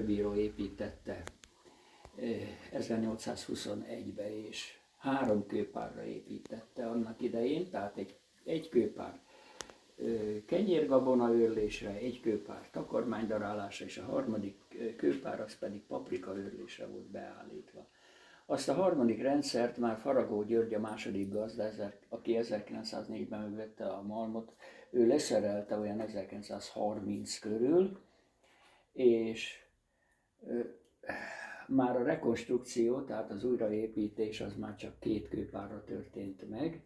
bíró építette 1821-ben, és 3 kőpárra építette annak idején, tehát egy kőpár kenyérgabona őrlésre, egy kőpár takarmánydarálásra, és a harmadik kőpár az pedig paprika őrlésre volt beállítva. Azt a harmadik rendszert már Faragó György, a második gazda, aki 1904-ben megvette a Malmot, ő leszerelte olyan 1930 körül, és már a rekonstrukció, tehát az újraépítés az már csak 2 kőpárra történt meg.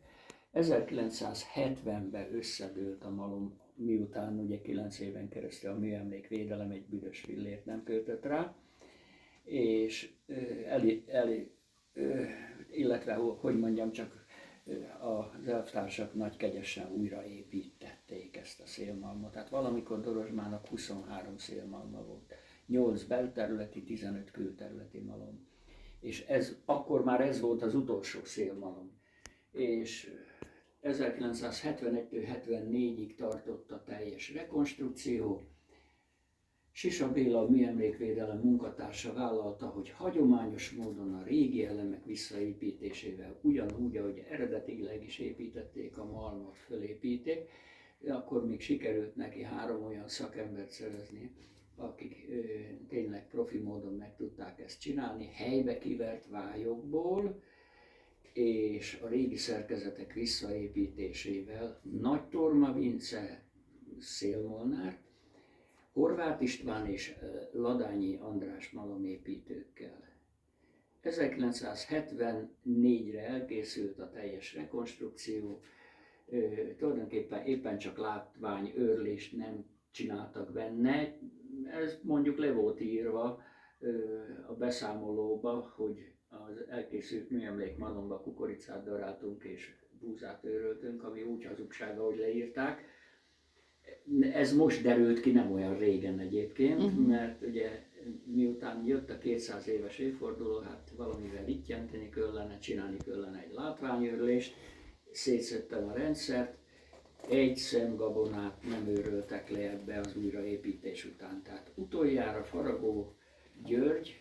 1970-ben összedőlt a malom, miután ugye 9 éven keresztül a műemlékvédelem egy büdös fillért nem költött rá, és illetve, hogy mondjam, csak az elvtársak nagy kegyesen újraépítették ezt a szélmalmot. Tehát valamikor Dorozsmának 23 szélmalma volt, 8 belterületi, 15 külterületi malom. És akkor már ez volt az utolsó szélmalom. És 1971-74-ig tartott a teljes rekonstrukció. Sisa Béla, a műemlékvédelem munkatársa vállalta, hogy hagyományos módon a régi elemek visszaépítésével, ugyanúgy, ahogy eredetileg is építették, a malmot fölépíték, akkor még sikerült neki 3 olyan szakembert szerezni, akik tényleg profi módon meg tudták ezt csinálni, helybe kivert vályokból, és a régi szerkezetek visszaépítésével Nagy Torma Vince, Szélmolnár, Horváth István és Ladányi András malomépítőkkel. 1974-re elkészült a teljes rekonstrukció, tulajdonképpen éppen csak látványőrlést nem csináltak benne. Ez mondjuk le volt írva a beszámolóba, hogy az elkészült műemlékmalomba kukoricát daráltunk és búzát őröltünk, ami úgy hazugság, ahogy leírták. Ez most derült ki, nem olyan régen egyébként, mert ugye miután jött a 200 éves évforduló, hát valamivel ittyenteni kellene, csinálni kellene egy látványőrlést, szétszedtem a rendszert, egy szemgabonát nem őröltek le ebbe az újraépítés után. Tehát utoljára Faragó György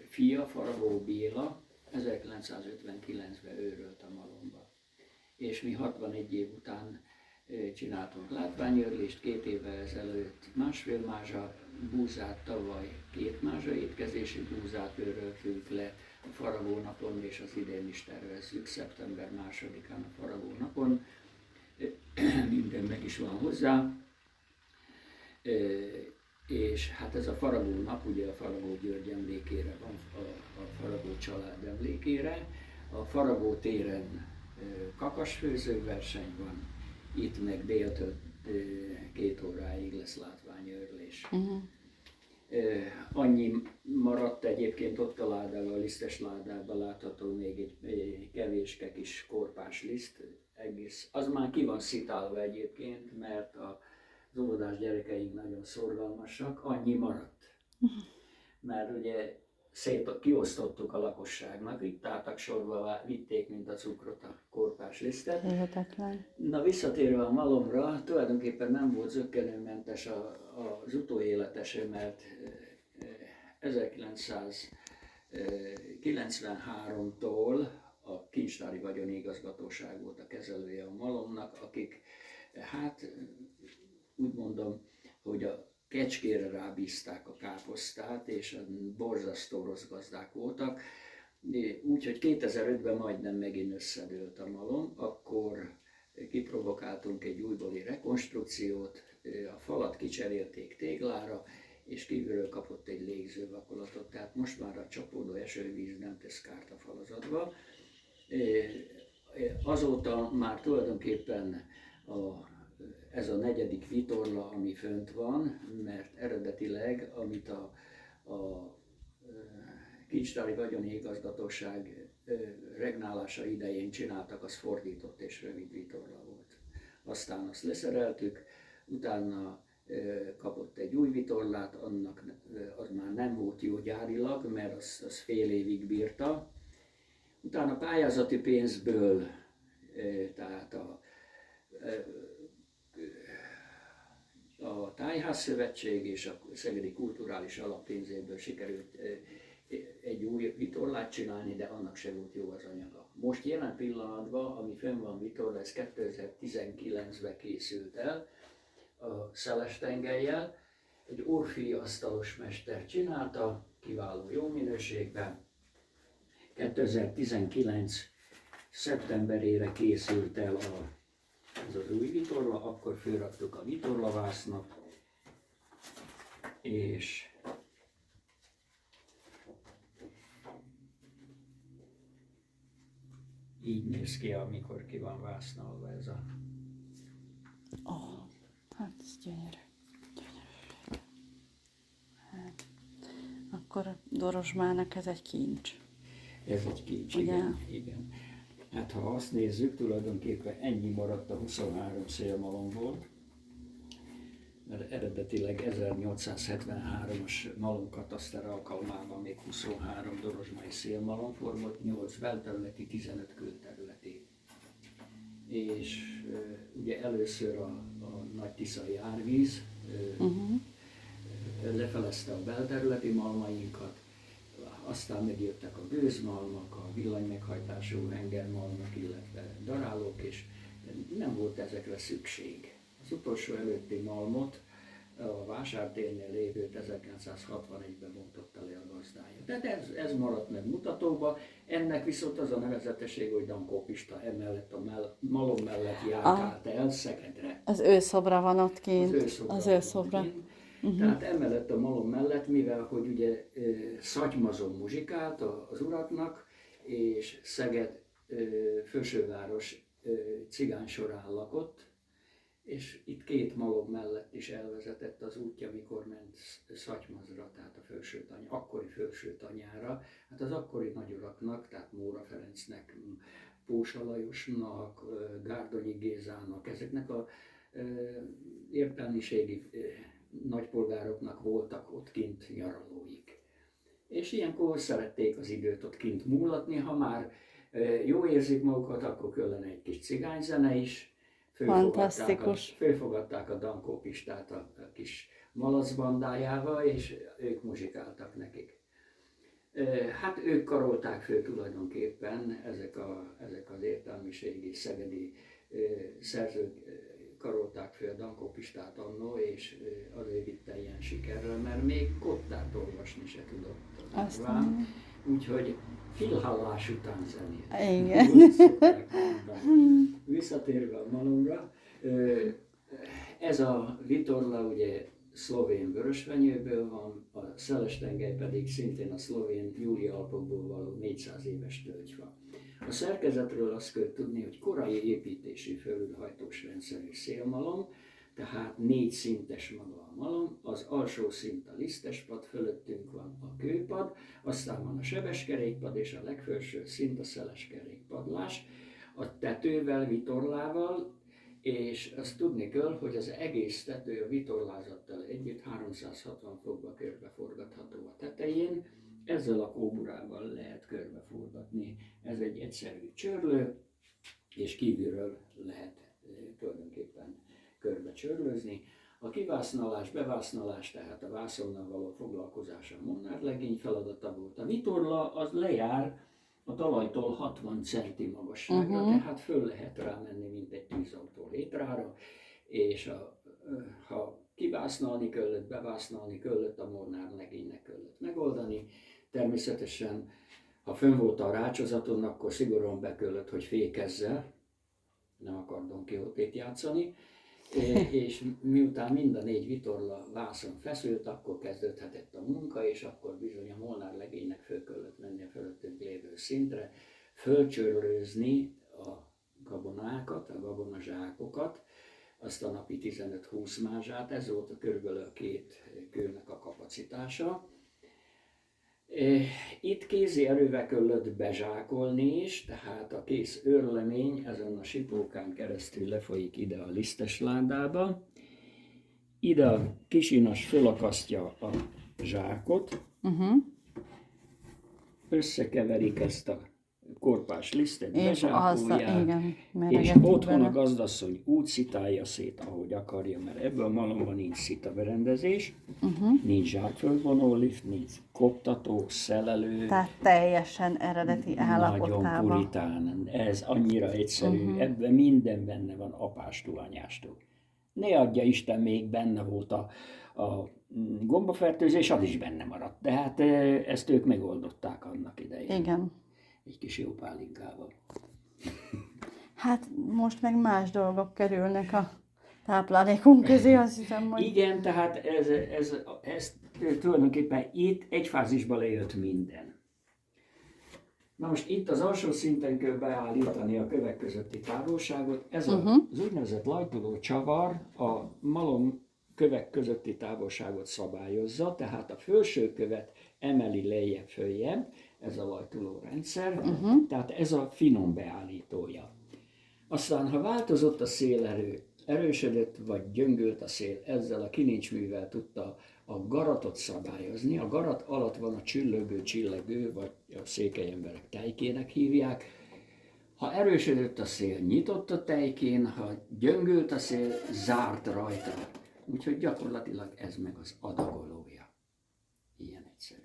fia, Faragó Béla 1959-ben őrölt a malomba. És mi 61 év után csináltunk látványőrlést, 2 évvel ezelőtt 1,5 mázsa búzát, tavaly 2 mázsa étkezési búzát őröltünk le a Faragó napon, és az idén is tervezzük szeptember 2-án a Faragó napon. Minden meg is van hozzá. És hát ez a Faragó nap, ugye a Faragó György emlékére van, a Faragó család emlékére. A Faragó téren kakasfőző verseny van, itt meg déltől 2 óráig lesz látványőrlés. Annyi maradt egyébként ott a ládában, a lisztes ládában látható még egy kevéske kis korpás liszt, egész. Az már ki van szitálva egyébként, mert az óvodás gyerekeink nagyon szorgalmasak, annyi maradt. Mert ugye kiosztottuk a lakosságnak, itt álltak sorba, vitték, mint a cukrot, a korpás lisztet. Na, visszatérve a malomra, tulajdonképpen nem volt zökkenőmentes az utóéletese, mert 1993-tól a Kincstári Vagyonigazgatóság volt a kezelője a malomnak, akik, hát úgy mondom, hogy a kecskére rábízták a káposztát, és borzasztó rossz gazdák voltak. Úgyhogy 2005-ben majdnem megint összedőlt a malom, akkor kiprovokáltunk egy újbóli rekonstrukciót, a falat kicserélték téglára, és kívülről kapott egy légzővakolatot, tehát most már a csapódó esővíz nem tesz kárt a falazatba. Azóta már tulajdonképpen ez a 4. vitorla, ami fönt van, mert eredetileg, amit a Kincstári Vagyonigazgatóság regnálása idején csináltak, az fordított és rövid vitorla volt. Aztán azt leszereltük, utána kapott egy új vitorlát, annak az már nem volt jó gyárilag, mert az fél évig bírta. Utána pályázati pénzből, a Tájházszövetség és a Szegedi Kulturális Alappénzéből sikerült egy új vitorlát csinálni, de annak se volt jó az anyaga. Most jelen pillanatban, ami fönn van vitorla, ez 2019-ben készült el a szeles tengellyel. Egy Orfi asztalos mester csinálta, kiváló jó minőségben. 2019 szeptemberére készült el ez az új vitorla, akkor fölraktuk a vitorlavásznak, és így néz ki, amikor ki van vásznalva ez a... Hát ez gyönyörű. Hát, akkor a Dorozsmának ez egy kincs. Ez egy kincs, Ugye? igen. Hát ha azt nézzük, tulajdonképpen ennyi maradt a 23 szélmalomból, mert eredetileg 1873-as malomkataszter alkalmával még 23 dorozsmai szélmalom forgott, 8 belterületi, 15 külterületi. És ugye először a nagy tiszai árvíz lefelezte a belterületi malmainkat, aztán megjöttek a gőzmalmak, a villanymeghajtású hengermalmak, illetve darálók, és nem volt ezekre szükség. Az utolsó előtti malmot a vásártérnél lévőt 1961-ben bontotta le a gazdája. Tehát ez maradt meg mutatóba, ennek viszont az a nevezetesség, hogy Dankó Pista emellett a malom mellett járkált el Szegedre. Az ő szobra van ott kint. Az ő szobra. Tehát emellett a malom mellett, mivel hogy ugye Szatymazon muzsikált az uraknak, és Szeged fősőváros cigány során lakott, és itt két malom mellett is elvezetett az útja, mikor ment Szatymazra, tehát a akkori fősőtanyára. Hát az akkori nagyuraknak, tehát Móra Ferencnek, Pósa Lajosnak, Gárdonyi Gézának, ezeknek a értelmiségi nagypolgároknak voltak ott kint nyaralóik. És ilyenkor szerették az időt ott kint múlatni, ha már jó érzik magukat, akkor kellene egy kis cigányzene is. Fölfogadták a Dankó Pistát a kis malacbandájával, és ők muzsikáltak nekik. Hát ők karolták föl tulajdonképpen, ezek az értelmiségi szegedi szerzők karolták föl a Dankó Pistát annó, és azért vitte ilyen sikerrel, mert még kottát olvasni se tudott. Úgyhogy filhallás után zenélt. Igen. Visszatérve a malomra, ez a vitorla ugye szlovén vörösfenyőből van, a szeles tengely pedig szintén a szlovén Júlia-Alpokból való 400 éves tölgyfa. A szerkezetről azt kell tudni, hogy korai építésű fölülhajtós rendszerű szélmalom, tehát 4 szintes maga a malom, az alsó szint a lisztespad, fölöttünk van a kőpad, aztán van a sebeskerékpad, és a legfelső szint a szeles kerékpadlás, a tetővel, vitorlával, és azt tudni kell, hogy az egész tető a vitorlázattal együtt 360 fokba körbeforgatható a tetején, ezzel a kóburával lehet körbeforgatni. Ez egy egyszerű csörlő, és kívülről lehet tulajdonképpen körbe csörlőzni. A kivásznalás, bevásznalás, tehát a vászonnal való foglalkozás a Molnár legény feladata volt. A vitorla az lejár a talajtól 60 centi magasságra, tehát föl lehet rámenni, mint egy tűzautó létrára, és ha kivásznalni kellett, bevásznalni kellett, a Molnár legénynek kellett megoldani. Természetesen, ha fönn volt a rácsozaton, akkor szigorúan be kellett, hogy fékezze, nem akar Don Quixote-t játszani, és miután mind a 4 vitorla vászon feszült, akkor kezdődhetett a munka, és akkor bizony a Molnár legénynek föl kellett menni a fölöttünk lévő szintre, fölcsörlőzni a gabonákat, a gabonazsákokat, azt a napi 15-20 mázsát, ez volt a körülbelül a 2 kőnek a kapacitása. Itt kézi erővel kellett bezsákolni is, tehát a kész őrlemény ezen a sipókán keresztül lefolyik ide a lisztes ládába. Ide a kisinas fölakasztja a zsákot, összekeverik ezt a korpás lisztet És azzal, bezsákolják, igen, és meregetik otthon bele. a gazdasszony úgy szitálja szét, ahogy akarja, mert ebben a malomban nincs szitaberendezés, nincs zsákföldvonó lift, nincs koptató, szelelő, Tehát teljesen eredeti nagyon állapotában. puritán. Ez annyira egyszerű, ebben minden benne van, apástól, anyástól. Ne adja Isten, még benne volt a gombafertőzés, az is benne maradt. De hát ezt ők megoldották annak idején. Igen. Egy kis jó pálinkával. Hát most meg más dolgok kerülnek a táplálékunk közé, azt hiszem, hogy... Igen, tehát ez tulajdonképpen itt egy fázisba lejött minden. Na most itt az alsó szinten kell beállítani a kövek közötti távolságot. Ez az úgynevezett lajtoló csavar a malom kövek közötti távolságot szabályozza, tehát a felső követ emeli lejjebb följebb, ez a lajtoló rendszer, tehát ez a finom beállítója. Aztán, ha változott a szélerő, erősödött vagy gyöngült a szél, ezzel a kilincsművel tudta a garatot szabályozni. A garat alatt van a csüllögő, csillegő, vagy a székely emberek tejkének hívják. Ha erősödött a szél, nyitott a tejkén, ha gyöngült a szél, zárt rajta. Úgyhogy gyakorlatilag ez meg az adagolója. Ilyen egyszerű.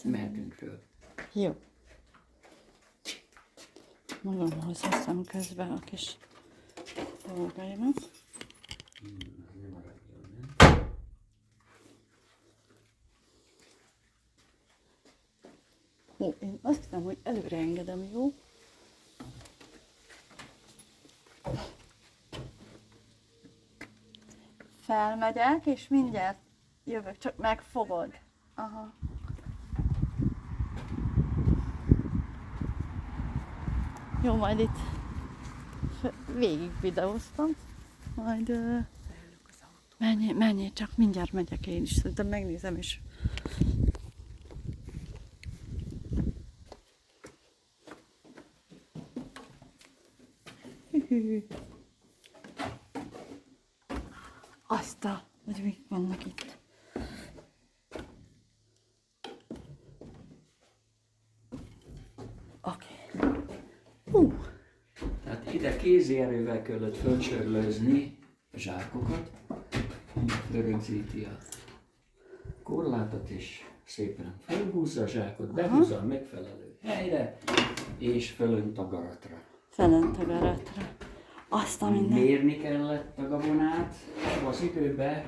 Mehetünk föl. Jó. Magamhoz veszem közben a kis dolgaimat. Ó, én azt hiszem, hogy előre engedem, jó? Felmegyek, és mindjárt jövök, csak megfogod. Aha. Jó, majd itt végig videóztam, majd menjél, csak mindjárt megyek én is, szerintem megnézem is. Hogy mik vannak itt. Oké. Tehát ide kézi erővel kellett fölcsörlőzni a zsákokat, fölrögzíti a korlátot, és szépen fölhúzza a zsákot, behúzza a megfelelő helyre, és fölönt a garatra. Fölönt a garatra. Azt a minden. Mérni kellett a gabonát, az időben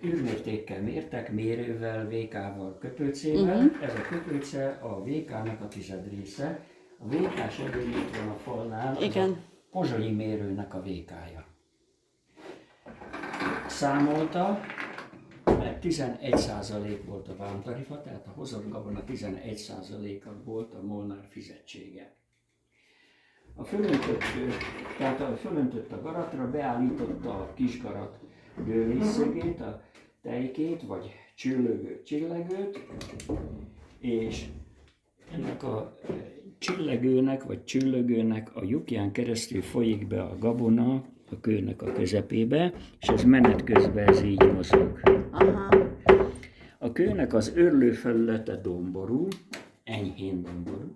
űrmértékkel mértek, mérővel, VK-val, kötőcével. Ez a kötőce a VK-nak a tizedrésze. A VK-s edény itt van a falnál, Igen. a pozsonyi mérőnek a VK-ja. Számolta, mert 11% volt a vámtarifa, tehát a hozott gabona 11%-a volt a Molnár fizetsége. Fölöntött a garatra, beállította a kisgarat gőrészszögét, a tejkét, vagy csillegőt, és ennek a csillegőnek, vagy csüllögőnek a lyukján keresztül folyik be a gabona a kőnek a közepébe, és ez menet közben ez így mozog. Aha. A kőnek az őrlőfelülete domború, enyhén domború,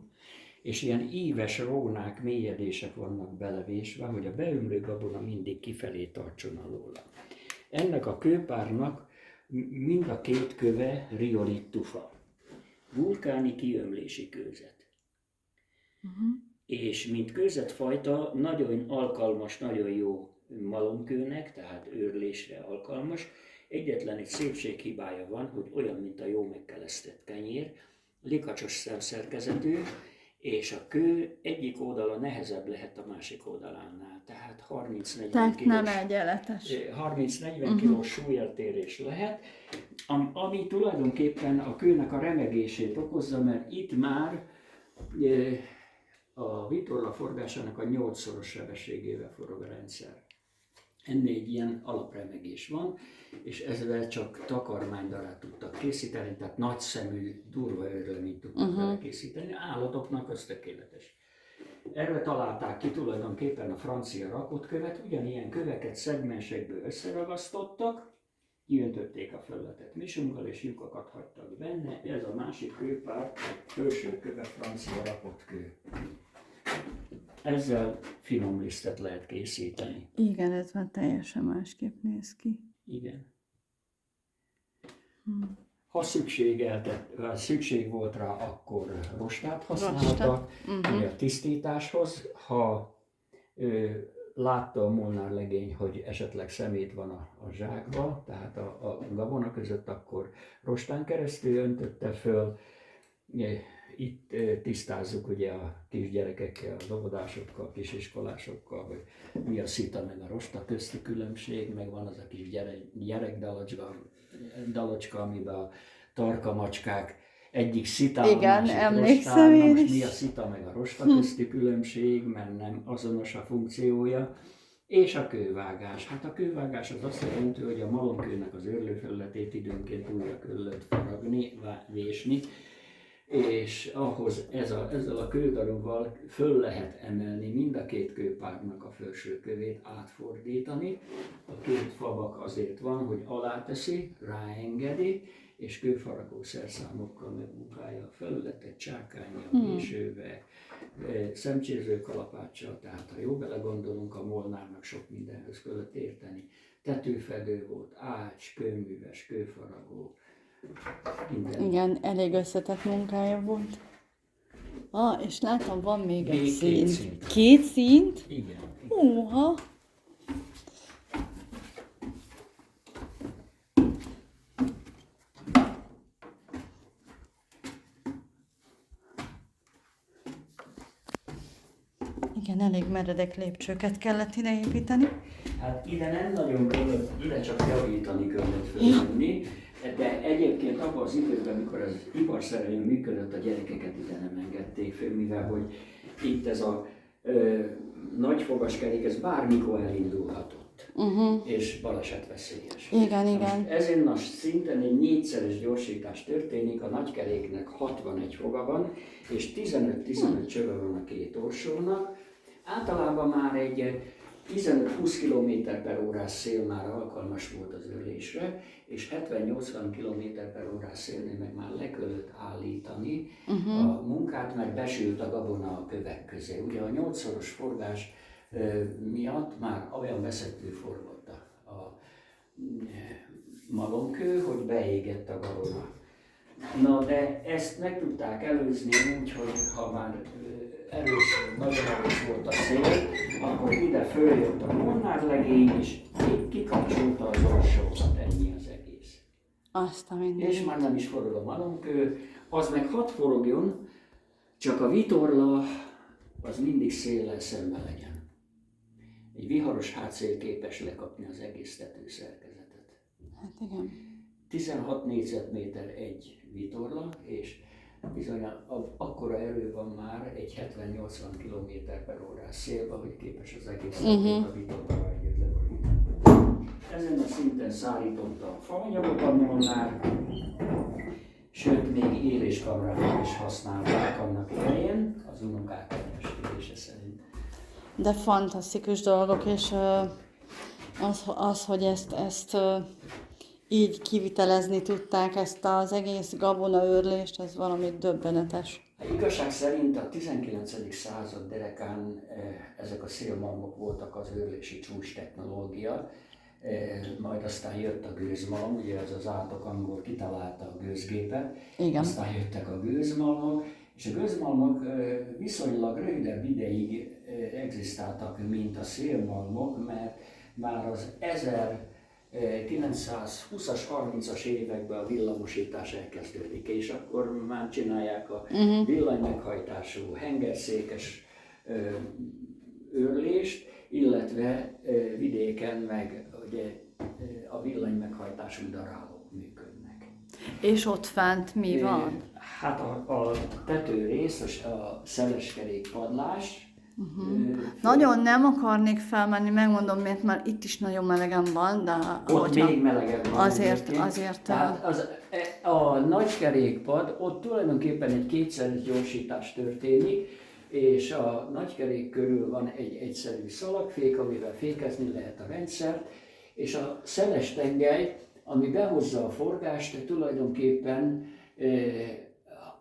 és ilyen íves rónák, mélyedések vannak belevésve, hogy a beömlő gabona mindig kifelé tartson alóla. Ennek a kőpárnak mind a két köve riolit tufa, vulkáni kiömlési kőzet. És mint kőzetfajta nagyon alkalmas, nagyon jó malomkőnek, tehát őrlésre alkalmas. Egyetlen egy szépséghibája van, hogy olyan, mint a jó megkelesztett kenyér, likacsos szemszerkezetű, és a kő egyik oldala nehezebb lehet a másik oldalánál, tehát 30-40 kilós, nem egyenletes. 30-40 kilós súlyeltérés lehet, ami tulajdonképpen a kőnek a remegését okozza, mert itt már a vitorla forgásának a 8-szoros sebességével forog a rendszer. Ennél egy ilyen alapremegés van, és ezzel csak takarmánydarát tudtak készíteni, tehát nagyszemű, durva őrleményt tudtak vele készíteni. Állatoknak az tökéletes. Erre találták ki tulajdonképpen a francia rakott követ, ugyanilyen köveket szegmensekből összeragasztottak, kiöntötték a felületet misumgal, és lyukakat hagytak benne. Ez a másik kőpár, felső köve francia rakott kő. Ezzel finom lisztet lehet készíteni. Igen, ez már teljesen másképp néz ki. Igen. Ha szükség volt rá, akkor rostát használtak a tisztításhoz. Ha látta a molnár legény, hogy esetleg szemét van a zsákba, tehát a gabona között, akkor rostán keresztül öntötte föl. Itt tisztázzuk ugye a kisgyerekekkel, az óvodásokkal, kisiskolásokkal, hogy mi a szita meg a rosta közti különbség, meg van az a kis gyerekdalocska, amiben a tarka macskák egyik szitál, igen, a másik emlékszem rostán. én Most is. mi a szita meg a rosta közti különbség, mert nem azonos a funkciója. És a kővágás. Hát a kővágás az azt jelenti, hogy a malomkőnek az őrlőfelületét időnként újra kellett faragni, vésni, és ahhoz ezzel a kődarúval föl lehet emelni mind a két kőpárnak a felső kövét, átfordítani. A két favak azért van, hogy aláteszi, ráengedi, és kőfaragó szerszámokkal megmunkálja a felületet, csákánnyal, vésővel, szemcséző kalapáccsal, tehát ha jó belegondolunk, a molnárnak sok mindenhöz kellett érteni. Tetőfedő volt, ács, kőműves, kőfaragó, minden. Igen, elég összetett munkája volt. És látom, van még egy két szint. szint. Két szint? Igen. Húha! Igen, elég meredek lépcsőket kellett ide építeni. Hát ide nem nagyon kellett, ide csak javítani kellett fölmenni, de egyébként abban az időben, amikor az iparszerelő működött, a gyerekeket ide nem engedték föl, mivel hogy itt ez a nagy fogaskerék, ez bármikor elindulhatott, és balesetveszélyes. Igen, igen. Most ezen a szinten egy 4-szeres gyorsítás történik, a nagykeréknek 61 foga van, és 15-15 csöve van a két orsónak. Általában már egy 15-20 km/h szél már alkalmas volt az őrlésre, és 70-80 km/h szélnél meg már le kellett állítani a munkát, mert besült a gabona a kövek közé. Ugye a 8-szoros forgás miatt már olyan veszettő forgott a malomkő, hogy beégett a gabona. Na de ezt meg tudták előzni úgy, hogy ha már nagyon erős volt a szél, akkor ide följött a molnárlegény, és kikapcsolta az orsót, ennyi az egész. Azt a mindenit. És már nem is forog a malomkő, az meg hadd forogjon, csak a vitorla az mindig széllel szembe legyen. Egy viharos hátszél képes lekapni az egész tetőszerkezetet. Hát igen. 16 négyzetméter egy vitorla, és bizony akkora erő van már egy 70-80 km/h szélben, hogy képes az egész a vitorlára együtt leborítani. Ezen a szinten szállította a faanyagot a molnár, sőt még éléskamrát is használták annak idején, az unokák elmestélése szerint. De fantasztikus dolgok, és az hogy ezt így kivitelezni tudták, ezt az egész gabonaőrlést, ez valami döbbenetes. A igazság szerint a 19. század derekán ezek a szélmalmok voltak az őrlési csúcs technológia, majd aztán jött a gőzmalom, ugye ez az átok angol kitalálta a gőzgépet, Igen. aztán jöttek a gőzmalmok, és a gőzmalmok viszonylag rövidebb ideig egzisztáltak, mint a szélmalmok, mert már az 1920-as, 30-as években a villamosítás elkezdődik, és akkor már csinálják a villanymeghajtású, hengerszékes őrlést, illetve vidéken meg ugye, a villanymeghajtású darálók működnek. És ott fent mi van? Hát a tetőrész, a szeleskerék padlás. Nagyon nem akarnék felmenni, megmondom miért, mert itt is nagyon melegen van, de Ott még melegebb van. Azért. Tehát a nagy kerékpad, ott tulajdonképpen egy kétszeres gyorsítás történik, és a nagy kerék körül van egy egyszerű szalagfék, amivel fékezni lehet a rendszert, és a szeles tengely ami behozza a forgást, tulajdonképpen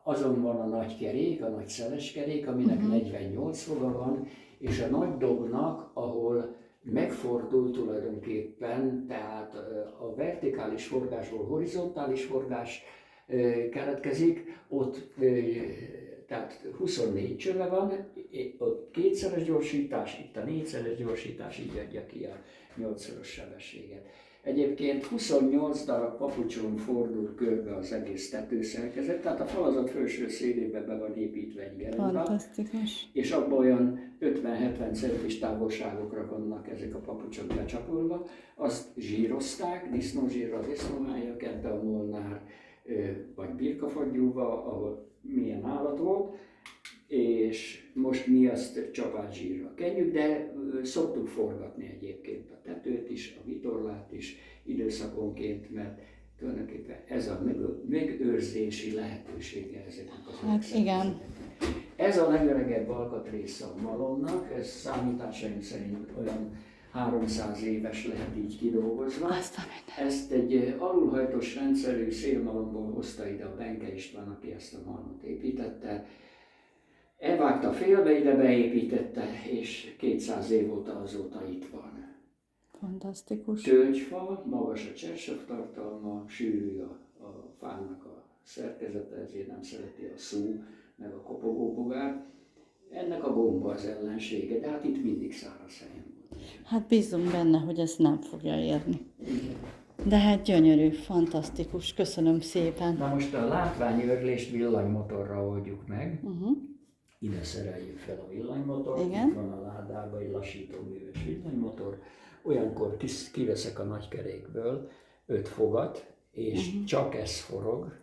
azon van a nagy kerék, a nagy szeles kerék, aminek 48 foga van, és a nagy dobnak, ahol megfordul tulajdonképpen, tehát a vertikális forgásból horizontális forgás keletkezik, ott tehát 24 csöve van, ott kétszeres gyorsítás, itt a négyszeres gyorsítás, így adja ki a 8-szoros sebességet. Egyébként 28 darab papucson fordul körbe az egész tetőszerkezet, tehát a falazat felső szélébe be van építve egy gerenda, Fantasztikus. és abban olyan 50-70 centis távolságokra vannak ezek a papucsok becsapolva. Azt zsírozták, disznózsírral, disznómájak, ebbe a molnár vagy birkafagyúba, ahol milyen állat volt, és most mi azt csapát zsírral kenjük, de szoktuk forgatni egyébként a tetőt is, a vitorlát is időszakonként, mert tulajdonképpen ez a megőrzési lehetősége ezeknek az Hát igen. Ez a legöregebb alkatrésze a malomnak, ez számításaim szerint olyan 300 éves lehet így kidolgozva. Ezt egy alulhajtós rendszerű szélmalomból hozta ide a Benke István, aki ezt a malmot építette. Elvágta félbe, ide beépítette, és 200 év óta azóta itt van. Fantasztikus. Tölgyfa, magas a csersav tartalma, sűrű a fának a szerkezete, ezért nem szereti a szú, meg a kopogóbogár. Ennek a gomba az ellensége, de hát itt mindig száraz helyen volt. Hát bízunk benne, hogy ezt nem fogja érni. De hát gyönyörű, fantasztikus, köszönöm szépen. Na most a látványőrlést villanymotorra oldjuk meg. Ide szereljük fel a villanymotort, Igen. itt van a ládában egy lassítóműves villanymotor. Olyankor kiveszek a nagykerékből 5 fogat, és csak ez forog,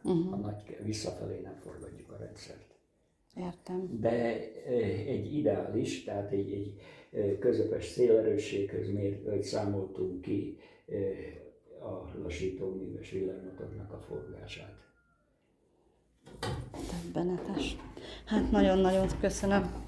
visszafelé nem forgatjuk a rendszert. Értem. De egy ideális, tehát egy közepes szélerősséghez mért, számoltunk ki a lassítóműves villanymotornak a forgását. Döbbenetes. Hát nagyon-nagyon köszönöm.